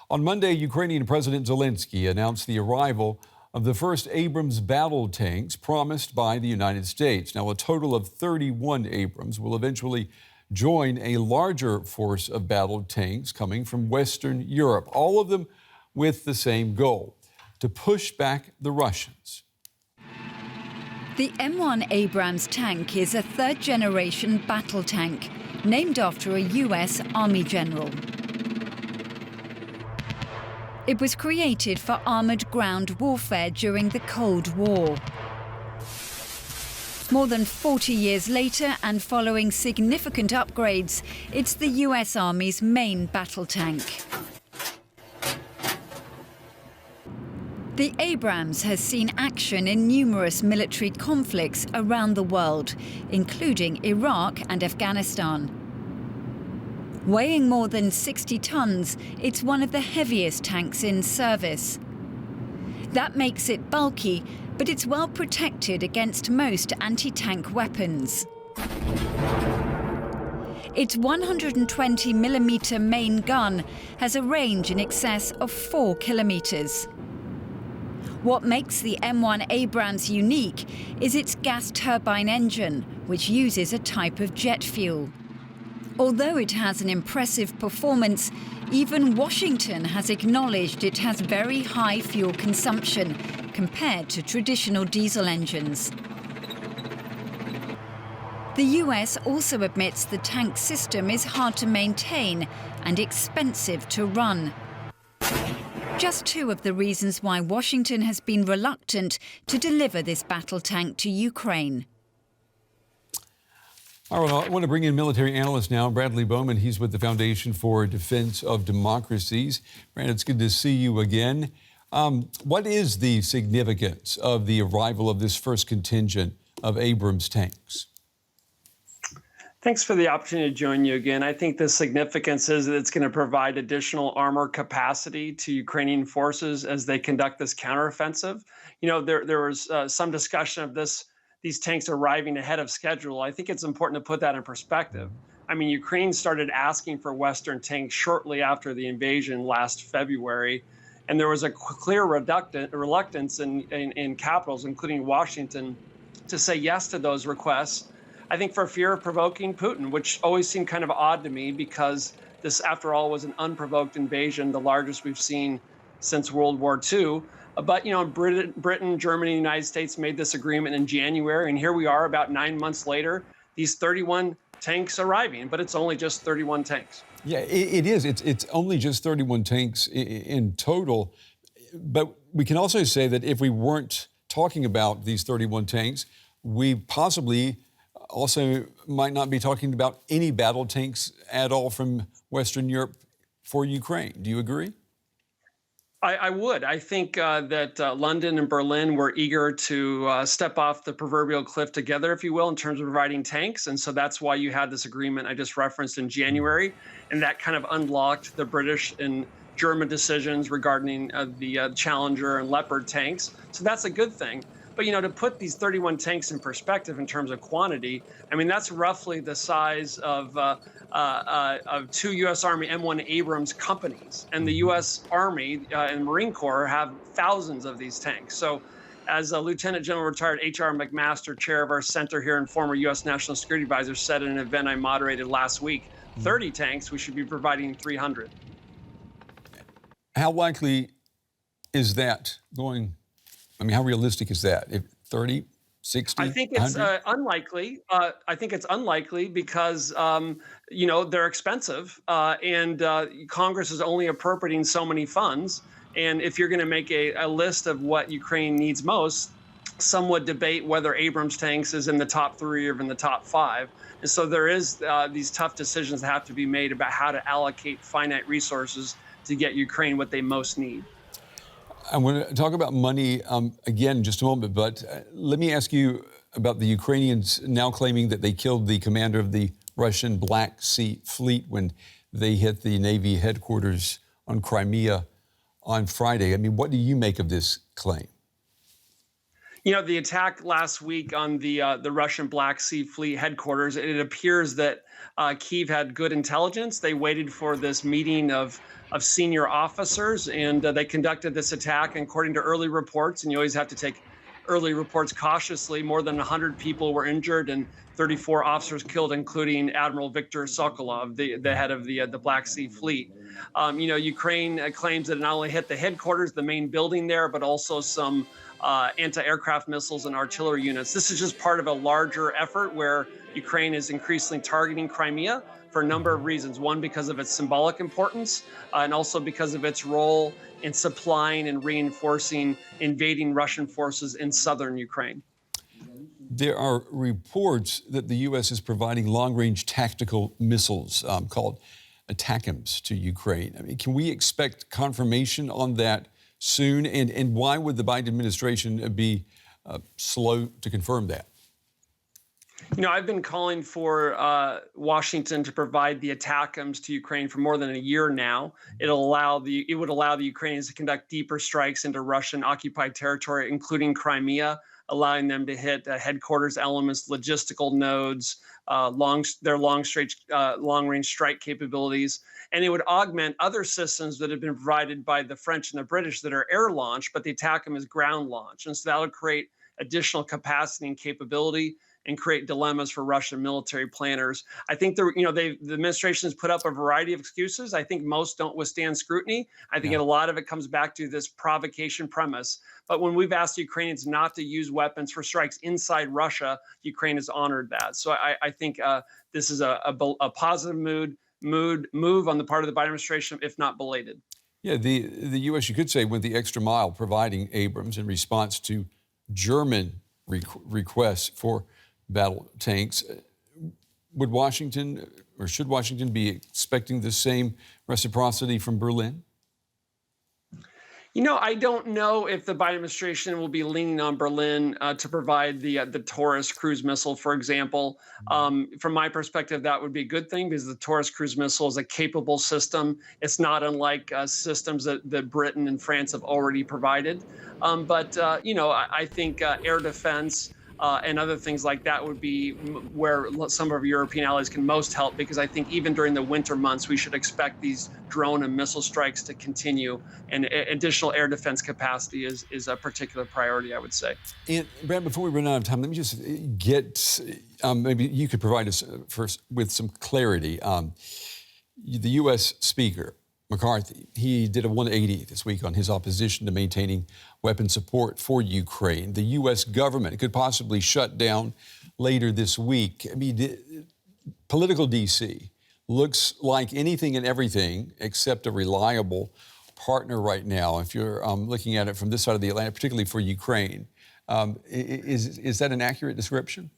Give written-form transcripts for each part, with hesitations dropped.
On Monday, Ukrainian President Zelensky announced the arrival of the first Abrams battle tanks promised by the United States. Now, a total of 31 Abrams will eventually join a larger force of battle tanks coming from Western Europe, all of them with the same goal: to push back the Russians. The M1 Abrams tank is a third-generation battle tank named after a U.S. Army general. It was created for armored ground warfare during the Cold War. More than 40 years later, and following significant upgrades, it's the U.S. Army's main battle tank. The Abrams has seen action in numerous military conflicts around the world, including Iraq and Afghanistan. Weighing more than 60 tons, it's one of the heaviest tanks in service. That makes it bulky, but it's well protected against most anti-tank weapons. Its 120mm main gun has a range in excess of 4 kilometers. What makes the M1 Abrams unique is its gas turbine engine, which uses a type of jet fuel. Although it has an impressive performance, even Washington has acknowledged it has very high fuel consumption compared to traditional diesel engines. The US also admits the tank system is hard to maintain and expensive to run. Just two of the reasons why Washington has been reluctant to deliver this battle tank to Ukraine. All right, I want to bring in military analyst now, Bradley Bowman. He's with the Foundation for Defense of Democracies. Brad, it's good to see you again. What is the significance of the arrival of this first contingent of Abrams tanks? Thanks for the opportunity to join you again. I think the significance is that it's going to provide additional armor capacity to Ukrainian forces as they conduct this counteroffensive. You know, there was some discussion of these tanks arriving ahead of schedule. I think it's important to put that in perspective. I mean, Ukraine started asking for Western tanks shortly after the invasion last February, and there was a clear reluctance in capitals, including Washington, to say yes to those requests. I think for fear of provoking Putin, which always seemed kind of odd to me because this, after all, was an unprovoked invasion, the largest we've seen since World War II. But, you know, Britain, Germany, and the United States made this agreement in January, and here we are about 9 months later, these 31 tanks arriving, but it's only just 31 tanks. Yeah, it is. It's only just 31 tanks in total. But we can also say that if we weren't talking about these 31 tanks, we possibly also might not be talking about any battle tanks at all from Western Europe for Ukraine. Do you agree? I would. I think that London and Berlin were eager to step off the proverbial cliff together, if you will, in terms of providing tanks. And so that's why you had this agreement I just referenced in January. And that kind of unlocked the British and German decisions regarding the Challenger and Leopard tanks. So that's a good thing. But, you know, to put these 31 tanks in perspective in terms of quantity, I mean, that's roughly the size of two U.S. Army M1 Abrams companies. And the U.S. Army and Marine Corps have thousands of these tanks. So as Lieutenant General retired H.R. McMaster, chair of our center here and former U.S. National Security Advisor, said in an event I moderated last week, 30 tanks, we should be providing 300. How likely is that going? I mean, how realistic is that? If 30, 60, I think it's unlikely. I think it's unlikely because, you know, they're expensive and Congress is only appropriating so many funds. And if you're going to make a list of what Ukraine needs most, some would debate whether Abrams tanks is in the top 3 or in the top 5. And so there is these tough decisions that have to be made about how to allocate finite resources to get Ukraine what they most need. I want to talk about money again in just a moment, but let me ask you about the Ukrainians now claiming that they killed the commander of the Russian Black Sea Fleet when they hit the Navy headquarters on Crimea on Friday. I mean, what do you make of this claim? The attack last week on the Russian Black Sea Fleet headquarters, it appears that Kyiv had good intelligence. They waited for this meeting of senior officers, and they conducted this attack. And according to early reports, and you always have to take early reports cautiously, more than 100 people were injured and 34 officers killed, including Admiral Viktor Sokolov, the head of the Black Sea Fleet. Ukraine claims that it not only hit the headquarters, the main building there, but also some anti-aircraft missiles and artillery units. This is just part of a larger effort where Ukraine is increasingly targeting Crimea for a number of reasons. One, because of its symbolic importance, and also because of its role in supplying and reinforcing invading Russian forces in southern Ukraine. There are reports that the U.S. is providing long-range tactical missiles called ATACMS to Ukraine. I mean, can we expect confirmation on that soon? And why would the Biden administration be slow to confirm that? I've been calling for Washington to provide the ATACMS to Ukraine for more than a year now. It would allow the Ukrainians to conduct deeper strikes into Russian occupied territory, including Crimea, allowing them to hit headquarters elements, logistical nodes, long-range strike capabilities. And it would augment other systems that have been provided by the French and the British that are air-launched, but the ATACMS is ground-launched. And so that would create additional capacity and capability and create dilemmas for Russian military planners. I think the administration has put up a variety of excuses. I think most don't withstand scrutiny. I think a lot of it comes back to this provocation premise. But when we've asked Ukrainians not to use weapons for strikes inside Russia, Ukraine has honored that. So I think this is a positive move on the part of the Biden administration, if not belated. Yeah, the U.S., you could say, went the extra mile providing Abrams in response to German requests for battle tanks. Would Washington, or should Washington, be expecting the same reciprocity from Berlin? I don't know if the Biden administration will be leaning on Berlin to provide the Taurus cruise missile, for example. From my perspective, that would be a good thing because the Taurus cruise missile is a capable system. It's not unlike systems that Britain and France have already provided. I think air defense and other things like that would be where some of our European allies can most help, because I think even during the winter months, we should expect these drone and missile strikes to continue, and additional air defense capacity is a particular priority, I would say. And Brad, before we run out of time, let me just get, maybe you could provide us first with some clarity. The U.S. Speaker, McCarthy, he did a 180 this week on his opposition to maintaining weapon support for Ukraine. The U.S. government could possibly shut down later this week. I mean, political D.C. looks like anything and everything except a reliable partner right now, if you're looking at it from this side of the Atlantic, particularly for Ukraine. Is that an accurate description?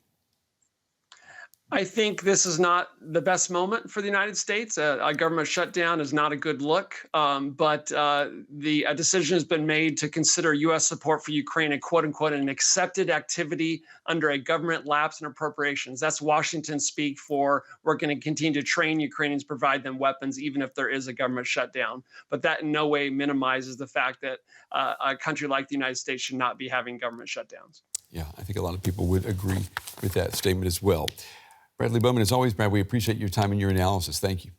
I think this is not the best moment for the United States. A government shutdown is not a good look, but the decision has been made to consider U.S. support for Ukraine a quote-unquote an accepted activity under a government lapse in appropriations. That's Washington speak for we're going to continue to train Ukrainians, provide them weapons, even if there is a government shutdown. But that in no way minimizes the fact that a country like the United States should not be having government shutdowns. Yeah, I think a lot of people would agree with that statement as well. Bradley Bowman, as always, Brad, we appreciate your time and your analysis. Thank you.